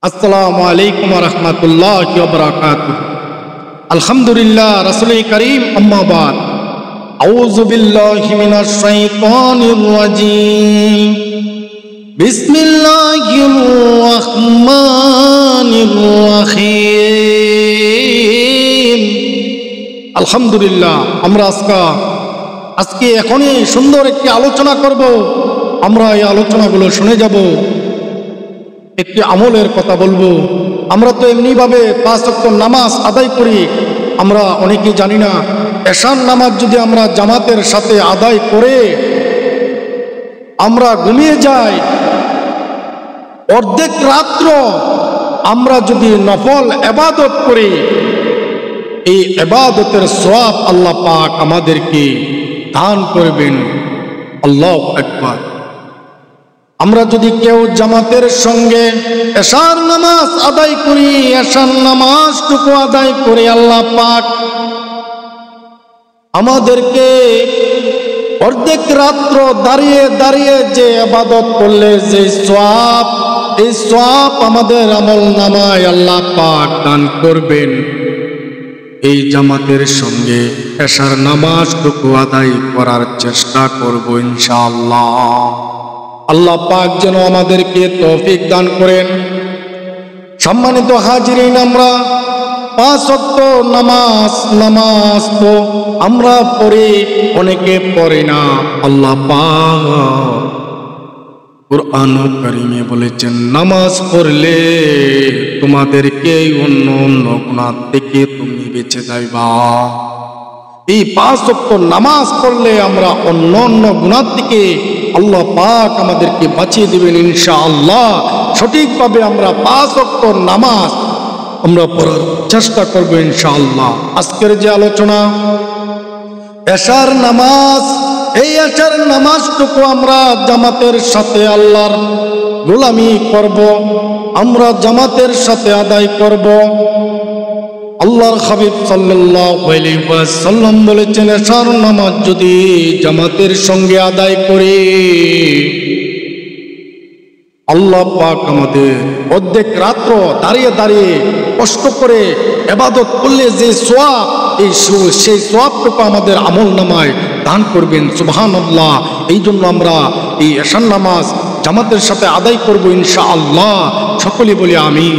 আসসালামু আলাইকুম ওয়া রাহমাতুল্লাহি ওয়া বারাকাতুহু। আলহামদুলিল্লাহ, রাসূল করিম, আম্মা বাদ। আউযু বিল্লাহি মিনাশ শাইতানির রাজীম। বিসমিল্লাহির রাহমানির রাহিম। আলহামদুলিল্লাহ, আমরা আজকে এখনই সুন্দর একটি আলোচনা করব। আমরা এই আলোচনাগুলো শুনে যাব, একটি আমলের কথা বলবো। আমরা তো এমনিভাবে 5 ওয়াক্ত নামাজ আদায় করি, আমরা অনেকেই জানি না। এশার নামাজ যদি আমরা জামাতের সাথে আদায় করে আমরা ঘুমিয়ে যাই, অর্ধেক রাত্র আমরা যদি নফল ইবাদত করি, এই ইবাদতের সওয়াব আল্লাহ পাক আমাদেরকে দান করবেন। আল্লাহু আকবার। আমরা যদি কেউ জামাতের সঙ্গে এশার নামাজ আদায় করি, এশার নামাজটুকু আদায় করে আল্লাহ পাক আমাদেরকে অর্ধেক রাত্র দাঁড়িয়ে দাঁড়িয়ে যে ইবাদত করলে যে সওয়াব, এই সওয়াব আমাদের আমলনামায় আল্লাহ পাক দান করবেন। এই জামাতের সঙ্গে এশার নামাজটুকু আদায় করার চেষ্টা করব ইনশাআল্লাহ। আল্লাহ পাক যেন আমাদেরকে তৌফিক দান করেন। সম্মানিত হাজিরিন, আমরা 5 ওয়াক্ত নামাজ তো আমরা পড়ি, অনেকে পড়ে না। আল্লাহ পাক কুরআনুল কারীমে বলেছেন, নামাজ পড়লে তোমাদেরকে অন্য অন্য গুনাহ থেকে তুমি বেঁচে যাইবা। এই 5 ওয়াক্ত নামাজ পড়লে আমরা অন্য অন্য গুনাহ থেকে আল্লাহ পাক আমাদেরকে বাঁচিয়ে দিবেন ইনশাআল্লাহ। সঠিকভাবে আমরা 5 ওয়াক্ত নামাজ আমরা পড়ার চেষ্টা করব ইনশাআল্লাহ। আজকের যে আলোচনা এশার নামাজ, এই এশার নামাজটুকু আমরা জামাতের সাথে আল্লাহর গোলামি করব, আমরা জামাতের সাথে আদায় করব। আল্লাহর হাবিব সাল্লাল্লাহু আলাইহি ওয়াসাল্লাম বলেছেন, এশার নামাজ যদি জামাতের সঙ্গে আদায় করি, আল্লাহ পাক আমাদের অর্ধেক রাত্র দাঁড়িয়ে দাঁড়িয়ে কষ্ট করে ইবাদত করলে যে সওয়াব, সেই সওয়াবটুকু আমাদের আমলনামায় দান করবেন। সুবহানাল্লাহ। এই জন্য আমরা এই এশার নামাজ জামাতের সাথে আদায় করব ইনশাআল্লাহ। সকলে বলি আমিন।